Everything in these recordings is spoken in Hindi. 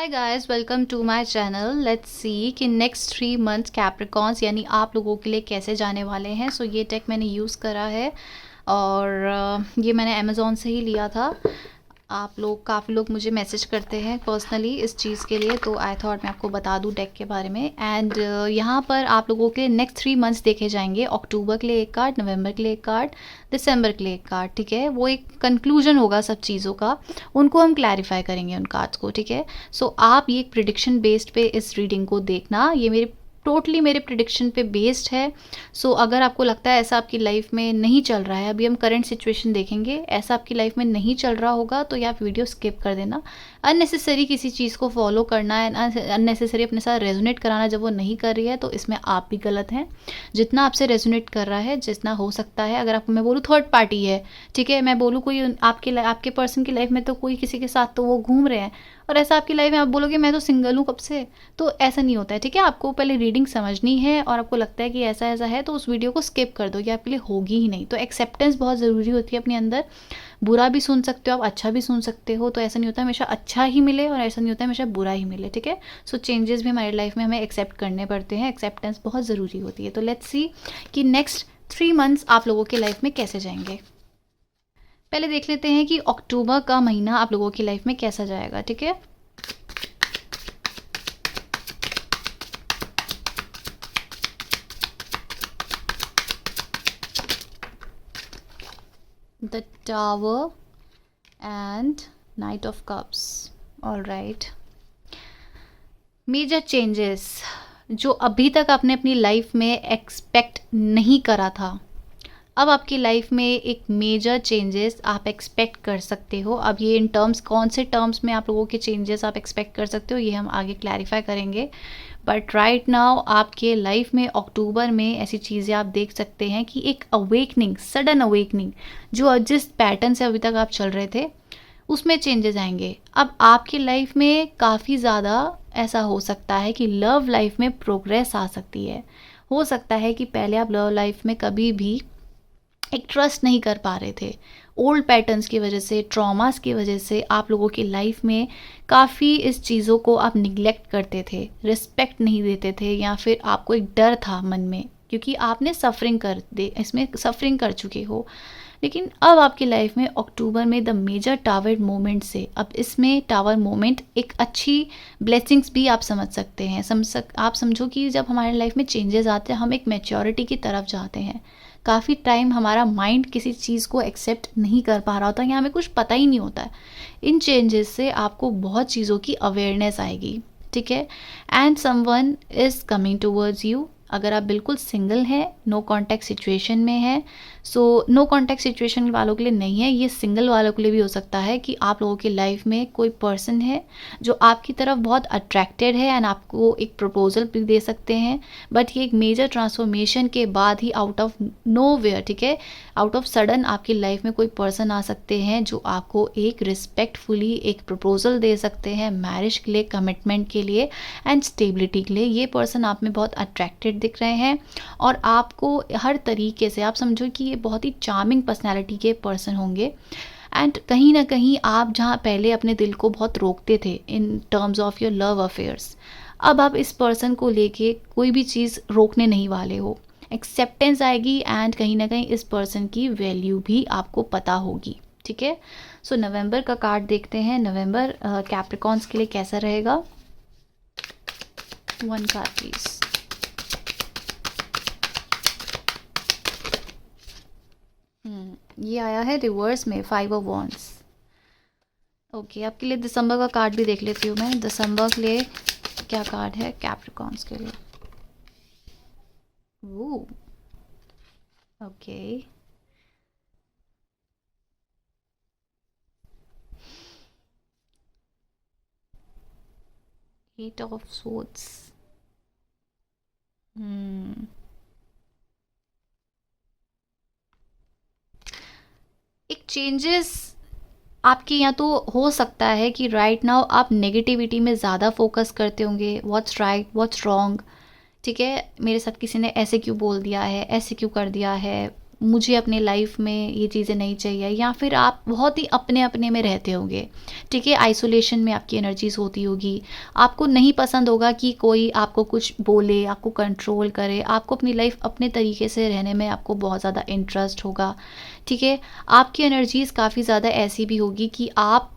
Hi guys, welcome to my channel. Let's see कि नेक्स्ट 3 मंथ्स कैप्रिकॉन्स यानी आप लोगों के लिए कैसे जाने वाले हैं। सो ये टेक मैंने यूज़ करा है और ये मैंने अमेज़ोन से ही लिया था। आप लोग काफ़ी लोग मुझे मैसेज करते हैं पर्सनली इस चीज़ के लिए, तो आई थॉट मैं आपको बता दूं डेक के बारे में। एंड यहाँ पर आप लोगों के नेक्स्ट 3 मंथ्स देखे जाएंगे। अक्टूबर के लिए एक कार्ड, नवंबर के लिए एक कार्ड, दिसंबर के लिए एक कार्ड। ठीक है, वो एक कंक्लूजन होगा सब चीज़ों का, उनको हम क्लैरिफाई करेंगे उन कार्ड्स को। ठीक है, सो आप ये एक प्रिडिक्शन बेस्ड पे इस रीडिंग को देखना। ये मेरे प्रिडिक्शन पे बेस्ड है। सो अगर आपको लगता है ऐसा आपकी लाइफ में नहीं चल रहा है, अभी हम करंट सिचुएशन देखेंगे, ऐसा आपकी लाइफ में नहीं चल रहा होगा तो ये आप वीडियो स्किप कर देना। अननेसेसरी किसी चीज़ को फॉलो करना है, अननेसेसरी अपने साथ रेजोनेट कराना जब वो नहीं कर रही है, तो इसमें आप भी गलत हैं। जितना आपसे रेजोनेट कर रहा है, जितना हो सकता है, अगर आपको मैं बोलूँ थर्ड पार्टी है, ठीक है, मैं बोलूँ कोई आपके पर्सन की लाइफ में, तो कोई किसी के साथ तो वो घूम रहे हैं, और ऐसा आपकी लाइफ में आप बोलोगे मैं तो सिंगल हूँ कब से, तो ऐसा नहीं होता है। ठीक है, आपको पहले रीडिंग समझनी है और आपको लगता है कि ऐसा ऐसा है तो उस वीडियो को स्किप कर दो, ये आपके लिए होगी ही नहीं। तो एक्सेप्टेंस बहुत ज़रूरी होती है अपने अंदर। बुरा भी सुन सकते हो आप, अच्छा भी सुन सकते हो, तो ऐसा नहीं होता हमेशा अच्छा ही मिले और ऐसा नहीं होता हमेशा बुरा ही मिले। ठीक है, सो चेंजेस भी हमारी लाइफ में हमें एक्सेप्ट करने पड़ते हैं। एक्सेप्टेंस बहुत ज़रूरी होती है। तो लेट्स सी कि नेक्स्ट 3 मंथ्स आप लोगों की लाइफ में कैसे जाएंगे। पहले देख लेते हैं कि अक्टूबर का महीना आप लोगों की लाइफ में कैसा जाएगा। ठीक है, the Tower and Knight of Cups. All right. Major changes जो अभी तक आपने अपनी लाइफ में एक्सपेक्ट नहीं करा था, अब आपकी लाइफ में एक मेजर चेंजेस आप एक्सपेक्ट कर सकते हो। अब ये इन टर्म्स, कौन से टर्म्स में आप लोगों के चेंजेस आप एक्सपेक्ट कर सकते हो, ये हम आगे क्लैरिफाई करेंगे। बट राइट नाउ आपके लाइफ में अक्टूबर में ऐसी चीज़ें आप देख सकते हैं कि एक अवेकनिंग, सडन अवेकनिंग, जो जिस पैटर्न से अभी तक आप चल रहे थे उसमें चेंजेस आएंगे। अब आपकी लाइफ में काफ़ी ज़्यादा ऐसा हो सकता है कि लव लाइफ में प्रोग्रेस आ सकती है। हो सकता है कि पहले आप लव लाइफ में कभी भी एक ट्रस्ट नहीं कर पा रहे थे, ओल्ड पैटर्न्स की वजह से, ट्रॉमास की वजह से आप लोगों की लाइफ में काफ़ी इस चीज़ों को आप निगलेक्ट करते थे, रिस्पेक्ट नहीं देते थे, या फिर आपको एक डर था मन में क्योंकि आपने इसमें सफरिंग कर चुके हो। लेकिन अब आपकी लाइफ में अक्टूबर में द मेजर टावर मोमेंट से, अब इसमें टावर मोमेंट एक अच्छी ब्लेसिंग्स भी आप समझ सकते हैं। आप समझो कि जब हमारे लाइफ में चेंजेस आते हैं, हम एक मैच्योरिटी की तरफ जाते हैं। काफ़ी टाइम हमारा माइंड किसी चीज़ को एक्सेप्ट नहीं कर पा रहा होता, या हमें कुछ पता ही नहीं होता है। इन चेंजेस से आपको बहुत चीज़ों की अवेयरनेस आएगी। ठीक है, and someone is coming towards you. अगर आप बिल्कुल सिंगल हैं, नो कॉन्टैक्ट सिचुएशन में है, सो नो कॉन्टैक्ट सिचुएशन वालों के लिए नहीं है, ये सिंगल वालों के लिए भी हो सकता है कि आप लोगों की लाइफ में कोई पर्सन है जो आपकी तरफ बहुत अट्रैक्टेड है एंड आपको एक प्रपोजल भी दे सकते हैं। बट ये एक मेजर ट्रांसफॉर्मेशन के बाद ही आउट ऑफ नोवेयर, ठीक है, आउट ऑफ सडन आपकी लाइफ में कोई पर्सन आ सकते हैं जो आपको एक रिस्पेक्टफुली एक प्रपोजल दे सकते हैं मैरिज के लिए, कमिटमेंट के लिए एंड स्टेबिलिटी के लिए। ये पर्सन आप में बहुत अट्रैक्टेड दिख रहे हैं और आपको हर तरीके से, आप समझो कि ये बहुत ही चार्मिंग पर्सनैलिटी के पर्सन होंगे। एंड कहीं ना कहीं आप जहाँ पहले अपने दिल को बहुत रोकते थे इन terms of your love affairs, अब आप इस पर्सन को लेके कोई भी चीज़ रोकने नहीं वाले हो। एक्सेप्टेंस आएगी एंड कहीं ना कहीं इस पर्सन की वैल्यू भी आपको पता होगी। ठीक है, सो नवंबर का कार्ड देखते हैं। नवंबर कैप्रिकॉन्स के लिए कैसा रहेगा। 1 कार्ड प्लीज। ये आया है रिवर्स में 5 ऑफ वॉन्ड्स। ओके, आपके लिए दिसंबर का कार्ड भी देख लेती हूँ मैं। दिसंबर के लिए क्या कार्ड है कैप्रिकॉन्स के लिए। वो ओके, एट ऑफ सोर्ड्स। एक चेंजेस आपके यहाँ तो हो सकता है कि राइट नाउ आप नेगेटिविटी में ज़्यादा फोकस करते होंगे, व्हाट्स राइट व्हाट्स रॉन्ग। ठीक है, मेरे साथ किसी ने ऐसे क्यों बोल दिया है, ऐसे क्यों कर दिया है, मुझे अपने लाइफ में ये चीज़ें नहीं चाहिए, या फिर आप बहुत ही अपने अपने में रहते होंगे, ठीक है, आइसोलेशन में आपकी एनर्जीज होती होगी, आपको नहीं पसंद होगा कि कोई आपको कुछ बोले, आपको कंट्रोल करे, आपको अपनी लाइफ अपने तरीके से रहने में आपको बहुत ज़्यादा इंटरेस्ट होगा, ठीक है। आपकी एनर्जीज काफ़ी ज़्यादा ऐसी भी होगी कि आप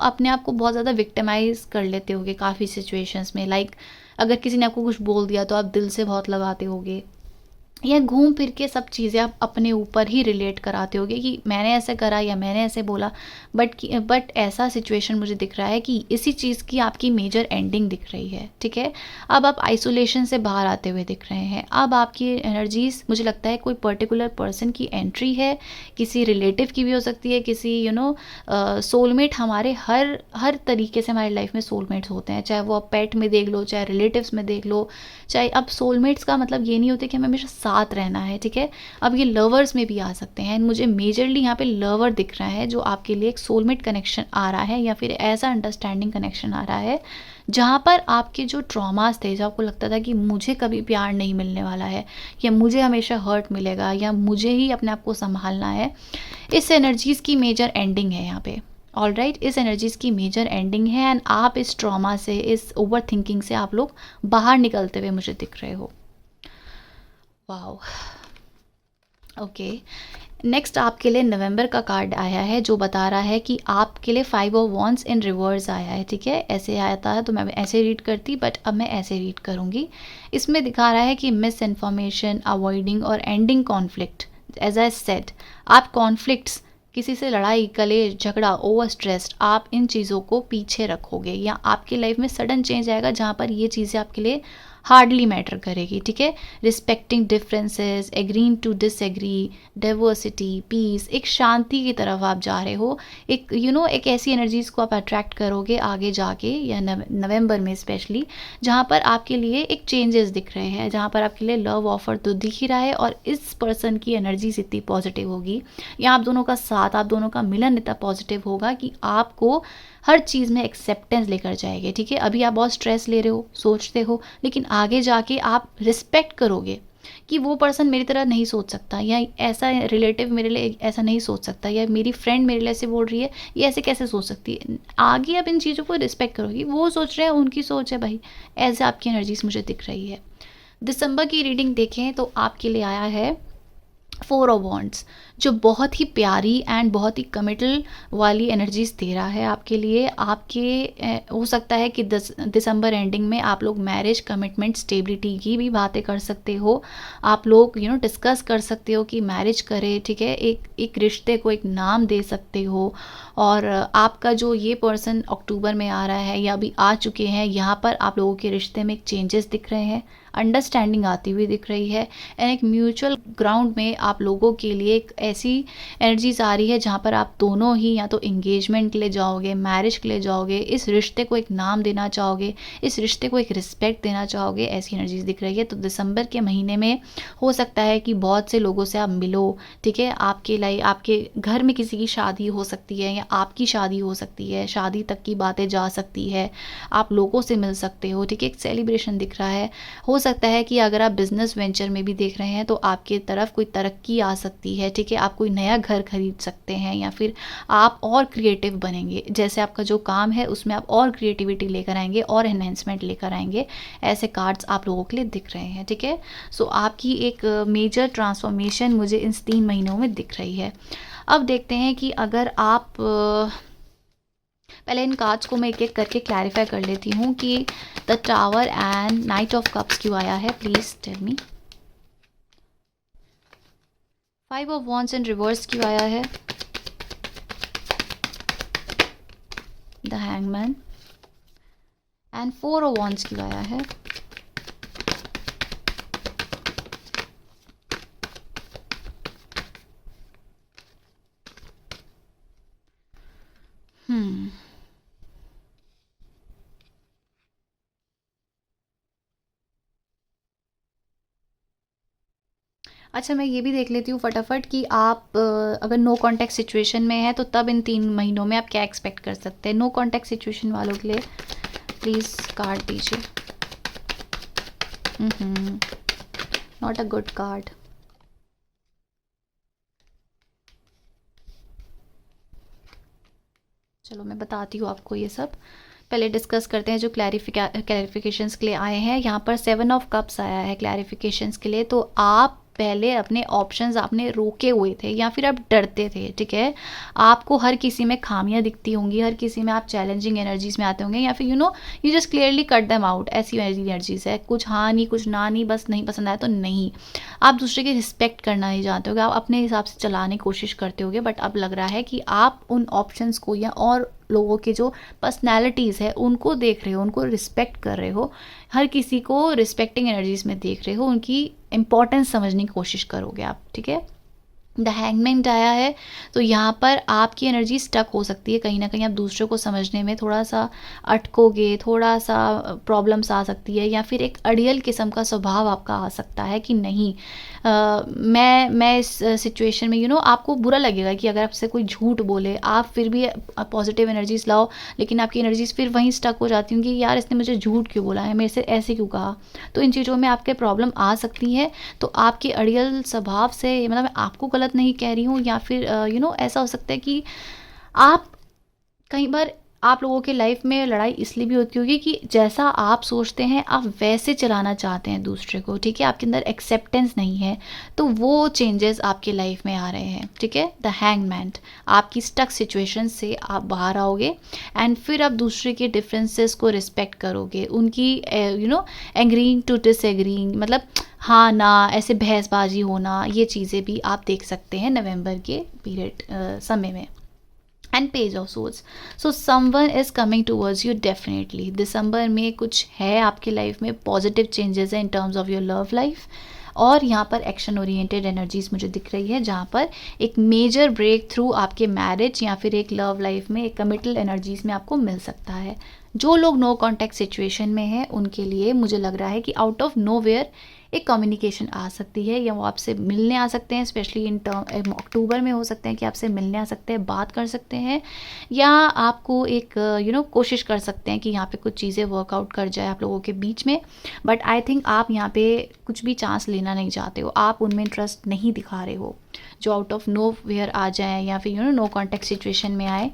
अपने आप को बहुत ज़्यादा विक्टिमाइज कर लेते होगे काफ़ी सिचुएशंस में, लाइक अगर किसी ने आपको कुछ बोल दिया तो आप दिल से बहुत लगाते होगे, या घूम फिर के सब चीज़ें आप अपने ऊपर ही रिलेट कराते होगे कि मैंने ऐसे करा या मैंने ऐसे बोला। बट ऐसा सिचुएशन मुझे दिख रहा है कि इसी चीज़ की आपकी मेजर एंडिंग दिख रही है, ठीक है। अब आप आइसोलेशन से बाहर आते हुए दिख रहे हैं। अब आपकी एनर्जीज, मुझे लगता है कोई पर्टिकुलर पर्सन की एंट्री है, किसी रिलेटिव की भी हो सकती है, किसी सोलमेट। हमारे हर तरीके से हमारी लाइफ में सोलमेट्स होते हैं, चाहे वो आप पेट में देख लो, चाहे रिलेटिव्स में देख लो, चाहे अब सोलमेट्स का मतलब ये नहीं होता कि हमें हमेशा साथ रहना है, ठीक है। अब ये लवर्स में भी आ सकते हैं। मुझे मेजरली यहाँ पे लवर दिख रहा है, जो आपके लिए एक सोलमेट कनेक्शन आ रहा है, या फिर ऐसा अंडरस्टैंडिंग कनेक्शन आ रहा है जहाँ पर आपके जो ट्रॉमास थे, जो आपको लगता था कि मुझे कभी प्यार नहीं मिलने वाला है, या मुझे हमेशा हर्ट मिलेगा, या मुझे ही अपने आप को संभालना है, इस एनर्जीज़ की मेजर एंडिंग है यहाँ पे। ऑल राइट, इस एनर्जीज़ की मेजर एंडिंग है, एंड आप इस ट्रॉमा से, इस ओवर थिंकिंग से आप लोग बाहर निकलते हुए मुझे दिख रहे हो। Wow, okay. नेक्स्ट आपके लिए नवंबर का कार्ड आया है, जो बता रहा है कि आपके लिए 5 ऑफ वॉन्ड्स इन रिवर्स आया है, ठीक है। ऐसे आता है तो मैं ऐसे रीड करती, बट अब मैं ऐसे रीड करूँगी। इसमें दिखा रहा है कि मिस इन्फॉर्मेशन, अवॉइडिंग और ending conflict. As I said, आप कॉन्फ्लिक्ट्स, किसी से लड़ाई, कलेश, झगड़ा, ओवर स्ट्रेस्ड, आप इन चीज़ों को पीछे रखोगे, या आपकी लाइफ में सडन चेंज आएगा जहाँ पर ये चीज़ें आपके लिए हार्डली मैटर करेगी, ठीक है। Respecting differences, agreeing to disagree, diversity, peace, एक शांति की तरफ आप जा रहे हो। एक एक ऐसी एनर्जीज को आप अट्रैक्ट करोगे आगे जाके, या नवंबर में स्पेशली, जहाँ पर आपके लिए एक चेंजेस दिख रहे हैं, जहाँ पर आपके लिए लव ऑफर तो दिख ही रहा है, और इस पर्सन की एनर्जीज इतनी पॉजिटिव होगी, या आप दोनों का साथ, आप दोनों का मिलन इतना पॉजिटिव होगा कि आपको हर चीज़ में एक्सेप्टेंस लेकर जाएंगे, ठीक है। अभी आप बहुत स्ट्रेस ले रहे हो, सोचते हो, लेकिन आगे जाके आप रिस्पेक्ट करोगे कि वो पर्सन मेरी तरह नहीं सोच सकता, या ऐसा रिलेटिव मेरे लिए ऐसा नहीं सोच सकता, या मेरी फ्रेंड मेरे लिए ऐसे बोल रही है, ये ऐसे कैसे सोच सकती है। आगे आप इन चीज़ों को रिस्पेक्ट करोगी, वो सोच रहे हैं, उनकी सोच है भाई। ऐसे आपकी एनर्जीज मुझे दिख रही है। दिसंबर की रीडिंग देखें तो आपके लिए आया है 4 ऑफ वॉन्ड्स, जो बहुत ही प्यारी एंड बहुत ही कमिटल वाली एनर्जीज दे रहा है आपके लिए। आपके हो सकता है कि दिसंबर एंडिंग में आप लोग मैरिज, कमिटमेंट, स्टेबिलिटी की भी बातें कर सकते हो। आप लोग डिस्कस कर सकते हो कि मैरिज करें, ठीक है। एक रिश्ते को एक नाम दे सकते हो। और आपका जो ये पर्सन अक्टूबर में आ रहा है, या अभी आ चुके हैं, यहाँ पर आप लोगों के रिश्ते में एक चेंजेस दिख रहे हैं, अंडरस्टैंडिंग आती हुई दिख रही है, एंड एक म्यूचुअल ग्राउंड में आप लोगों के लिए एक ऐसी एनर्जीज आ रही है जहाँ पर आप दोनों ही या तो एंगेजमेंट के लिए जाओगे, मैरिज के लिए जाओगे, इस रिश्ते को एक नाम देना चाहोगे, इस रिश्ते को एक रिस्पेक्ट देना चाहोगे। ऐसी एनर्जीज दिख रही है। तो दिसंबर के महीने में हो सकता है कि बहुत से लोगों से आप मिलो, ठीक है। आपके लाइफ, आपके घर में किसी की शादी हो सकती है, या आपकी शादी हो सकती है, शादी तक की बातें जा सकती है, आप लोगों से मिल सकते हो, ठीक है। एक सेलिब्रेशन दिख रहा है। हो सकता है कि अगर आप बिजनेस वेंचर में भी देख रहे हैं तो आपकी तरफ कोई तरक्की आ सकती है, ठीक है। आप कोई नया घर खरीद सकते हैं, या फिर आप और क्रिएटिव बनेंगे, जैसे आपका जो काम है उसमें आप और क्रिएटिविटी लेकर आएंगे और एनहेंसमेंट लेकर आएंगे। ऐसे कार्ड्स आप लोगों के लिए दिख रहे हैं, ठीक है। सो आपकी एक मेजर ट्रांसफॉर्मेशन मुझे इन 3 महीनों में दिख रही है। अब देखते हैं कि अगर आप पहले इन कार्ड्स को मैं एक एक करके क्लैरिफाई कर लेती हूँ कि the tower and knight of cups क्यों आया है। Please tell me. 5 of wands in reverse क्यों आया है। The hangman and 4 of wands क्यों आया है। अच्छा, मैं ये भी देख लेती हूँ फटाफट कि आप अगर नो कॉन्टैक्ट सिचुएशन में है तो तब इन 3 महीनों में आप क्या एक्सपेक्ट कर सकते हैं। नो कॉन्टैक्ट सिचुएशन वालों के लिए प्लीज़ कार्ड दीजिए। Not a good card. चलो मैं बताती हूँ आपको ये सब। पहले डिस्कस करते हैं जो क्लैरिफिकेशंस के लिए आए हैं। यहाँ पर 7 ऑफ कप्स आया है क्लैरिफिकेशंस के लिए। तो आप पहले अपने ऑप्शंस आपने रोके हुए थे या फिर आप डरते थे, ठीक है। आपको हर किसी में खामियां दिखती होंगी, हर किसी में आप चैलेंजिंग एनर्जीज में आते होंगे, या फिर you just clearly cut them out. ऐसी एनर्जीज है, कुछ हाँ नहीं कुछ ना नहीं, बस नहीं पसंद आया तो नहीं। आप दूसरे की रिस्पेक्ट करना नहीं जानते होगे, आप अपने हिसाब से चलाने की कोशिश करते होगे। बट अब लग रहा है कि आप उन ऑप्शंस को या और लोगों की जो पर्सनैलिटीज़ है उनको देख रहे हो, उनको रिस्पेक्ट कर रहे हो, हर किसी को रिस्पेक्टिंग एनर्जीज में देख रहे हो, उनकी इंपॉर्टेंस समझने की कोशिश करोगे आप, ठीक है। द हैंगमैन आया है। तो यहाँ पर आपकी एनर्जी स्टक हो सकती है, कहीं ना कहीं आप दूसरे को समझने में थोड़ा सा अटकोगे, थोड़ा सा प्रॉब्लम्स आ सकती है, या फिर एक अड़ियल किस्म का स्वभाव आपका आ सकता है कि नहीं मैं इस सिचुएशन में आपको बुरा लगेगा कि अगर आपसे कोई झूठ बोले, आप फिर भी पॉजिटिव एनर्जीज लाओ, लेकिन आपकी एनर्जीज फिर वहीं स्टक हो जाती होंगी, यार इसने मुझे झूठ क्यों बोला है, मेरे से ऐसे क्यों कहा। तो इन चीज़ों में आपके प्रॉब्लम आ सकती है। तो आपके अड़ियल स्वभाव से, मतलब मैं आपको गलत नहीं कह रही हूँ, या फिर ऐसा हो सकता है कि आप कई बार आप लोगों के लाइफ में लड़ाई इसलिए भी होती होगी कि जैसा आप सोचते हैं आप वैसे चलाना चाहते हैं दूसरे को, ठीक है। आपके अंदर एक्सेप्टेंस नहीं है, तो वो चेंजेस आपके लाइफ में आ रहे हैं, ठीक है। द हैंगमैन, आपकी स्टक सिचुएशन से आप बाहर आओगे एंड फिर आप दूसरे के डिफरेंसेस को रिस्पेक्ट करोगे, उनकी एग्रीइंग टू डिसएग्रीइंग, मतलब हाँ ना ऐसे बहसबाजी होना, ये चीज़ें भी आप देख सकते हैं नवंबर के पीरियड समय में। And page of swords, so someone is coming towards you definitely. दिसंबर में कुछ है आपकी लाइफ में, पॉजिटिव चेंजेस है in terms of your love life. और यहाँ पर एक्शन ओरिएंटेड एनर्जीज मुझे दिख रही है, जहाँ पर एक मेजर ब्रेक थ्रू आपके मैरिज या फिर एक लव लाइफ में एक कमिटल एनर्जीज में आपको मिल सकता है। जो लोग नो कॉन्टैक्ट सिचुएशन में हैं उनके लिए मुझे लग रहा है कि आउट ऑफ नो वेयर एक कम्युनिकेशन आ सकती है, या वो आपसे मिलने आ सकते हैं, स्पेशली इन टर्म अक्टूबर में हो सकते हैं कि आपसे मिलने आ सकते हैं, बात कर सकते हैं, या आपको एक कोशिश कर सकते हैं कि यहाँ पे कुछ चीज़ें वर्कआउट कर जाए आप लोगों के बीच में। बट आई थिंक आप यहाँ पे कुछ भी चांस लेना नहीं चाहते हो, आप उनमें इंटरेस्ट नहीं दिखा रहे हो। जो आउट ऑफ नो वेयर आ जाए या फिर नो कॉन्टैक्ट सिचुएशन में आए,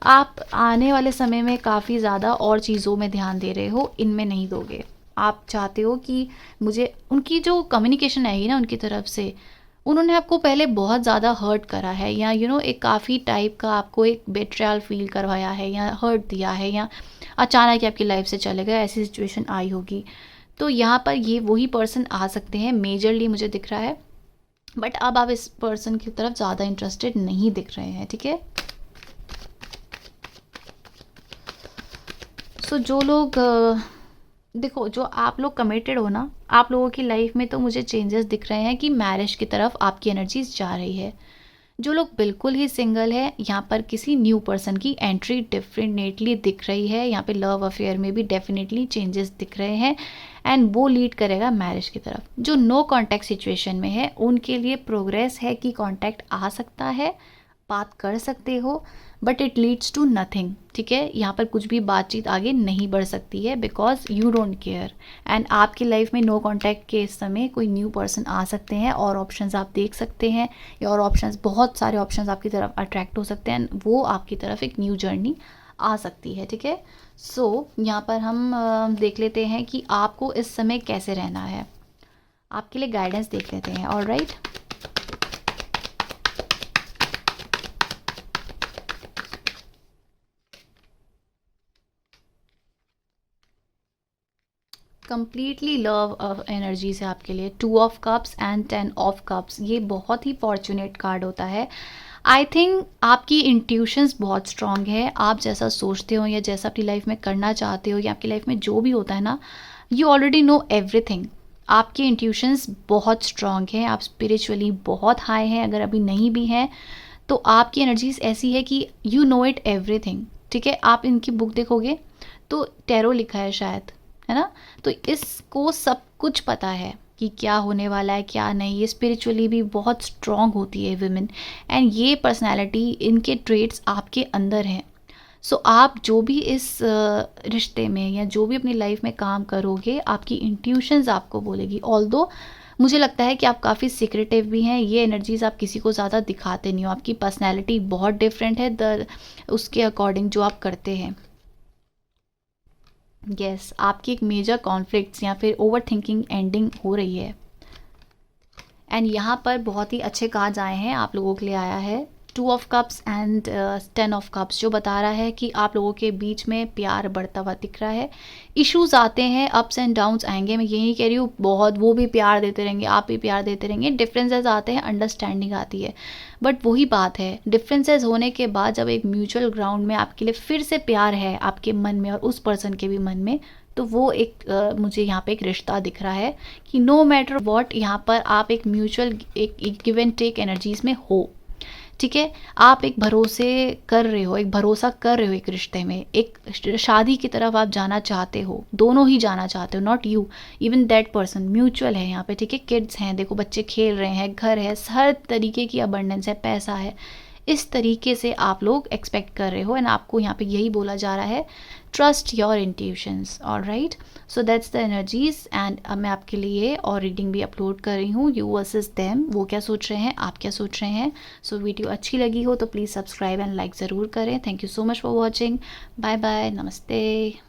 आप आने वाले समय में काफ़ी ज़्यादा और चीज़ों में ध्यान दे रहे हो, इनमें नहीं दोगे। आप चाहते हो कि मुझे उनकी जो कम्युनिकेशन आएगी ना उनकी तरफ से, उन्होंने आपको पहले बहुत ज़्यादा हर्ट करा है, या एक काफ़ी टाइप का आपको एक बेट्रियल फील करवाया है, या हर्ट दिया है, या अचानक आपकी लाइफ से चले गए, ऐसी सिचुएशन आई होगी। तो यहाँ पर ये वही पर्सन आ सकते हैं, मेजरली मुझे दिख रहा है। बट अब आप इस पर्सन की तरफ ज़्यादा इंटरेस्टेड नहीं दिख रहे हैं, ठीक है। सो जो लोग देखो, जो आप लोग कमिटेड हो ना, आप लोगों की लाइफ में तो मुझे चेंजेस दिख रहे हैं कि मैरिज की तरफ आपकी एनर्जीज जा रही है। जो लोग बिल्कुल ही सिंगल है, यहाँ पर किसी न्यू पर्सन की एंट्री डेफिनेटली दिख रही है। यहाँ पे लव अफेयर में भी डेफिनेटली चेंजेस दिख रहे हैं, एंड वो लीड करेगा मैरिज की तरफ। जो नो कॉन्टैक्ट सिचुएशन में है उनके लिए प्रोग्रेस है कि कॉन्टैक्ट आ सकता है, बात कर सकते हो, but it leads to nothing, ठीक है। यहाँ पर कुछ भी बातचीत आगे नहीं बढ़ सकती है, because you don't care. And आपकी लाइफ में नो कॉन्टैक्ट के समय कोई न्यू पर्सन आ सकते हैं, और ऑप्शंस आप देख सकते हैं, या और ऑप्शंस, बहुत सारे ऑप्शंस आपकी तरफ अट्रैक्ट हो सकते हैं, वो आपकी तरफ एक न्यू जर्नी आ सकती है, ठीक है। सो यहाँ पर हम देख लेते हैं कि आपको इस समय कैसे रहना है। आपके लिए गाइडेंस देख लेते हैं, alright. Completely love of energy से आपके लिए 2 of cups and 10 of cups, ये बहुत ही फॉर्चुनेट कार्ड होता है। आई थिंक आपकी इंट्यूशंस बहुत स्ट्रांग है, आप जैसा सोचते हो या जैसा अपनी लाइफ में करना चाहते हो, या आपकी लाइफ में जो भी होता है ना, यू ऑलरेडी नो एवरीथिंग। आपकी इंट्यूशंस बहुत स्ट्रांग हैं, आप स्पिरिचुअली बहुत हाई हैं, अगर अभी नहीं भी हैं तो आपकी एनर्जीज ऐसी है कि यू नो इट एवरीथिंग, ठीक है। आप इनकी बुक देखोगे तो टैरो लिखा है शायद, है ना। तो इसको सब कुछ पता है कि क्या होने वाला है क्या नहीं। ये स्पिरिचुअली भी बहुत स्ट्रांग होती है विमेन, एंड ये पर्सनालिटी, इनके ट्रेड्स आपके अंदर हैं। सो आप जो भी इस रिश्ते में या जो भी अपनी लाइफ में काम करोगे, आपकी इंट्यूशंस आपको बोलेगी। ऑल्दो मुझे लगता है कि आप काफ़ी सीक्रेटिव भी हैं, ये एनर्जीज़ आप किसी को ज़्यादा दिखाते नहीं हो, आपकी पर्सनैलिटी बहुत डिफरेंट है उसके अकॉर्डिंग जो आप करते हैं। यस, आपकी एक मेजर कॉन्फ्लिक्ट्स या फिर ओवर थिंकिंग एंडिंग हो रही है। एंड यहाँ पर बहुत ही अच्छे कार्ड्स आए हैं, आप लोगों के लिए आया है 2 of cups and 10 of cups, जो बता रहा है कि आप लोगों के बीच में प्यार बढ़ता हुआ दिख रहा है। इश्यूज आते हैं, अप्स एंड डाउन्स आएंगे, मैं ये नहीं कह रही हूँ बहुत वो भी प्यार देते रहेंगे, आप भी प्यार देते रहेंगे, डिफरेंसेस आते हैं, अंडरस्टैंडिंग आती है। बट वही बात है, डिफरेंसेस होने के बाद जब एक म्यूचुअल ग्राउंड में आपके लिए फिर से प्यार है आपके मन में और उस पर्सन के भी मन में, तो वो एक मुझे यहाँ पे एक रिश्ता दिख रहा है कि नो मैटर वॉट, यहाँ पर आप एक म्यूचुअल एक गिव एंड टेक एनर्जीज में हो। ठीक है, आप एक भरोसे कर रहे हो, एक भरोसा कर रहे हो एक रिश्ते में, एक शादी की तरफ आप जाना चाहते हो, दोनों ही जाना चाहते हो, not you, even that person, mutual है यहाँ पे। ठीक है, किड्स हैं, देखो बच्चे खेल रहे हैं, घर है, हर तरीके की अबंडेंस है, पैसा है, इस तरीके से आप लोग एक्सपेक्ट कर रहे हो। एंड आपको यहाँ पे यही बोला जा रहा है, trust your intuitions. Alright, so that's the energies. And अब मैं आपके लिए और रीडिंग भी अपलोड कर रही हूँ, यू वर्सेस देम, वो क्या सोच रहे हैं, आप क्या सोच रहे हैं। सो वीडियो अच्छी लगी हो तो प्लीज़ सब्सक्राइब एंड लाइक ज़रूर करें। Thank you so much for watching, bye bye, नमस्ते।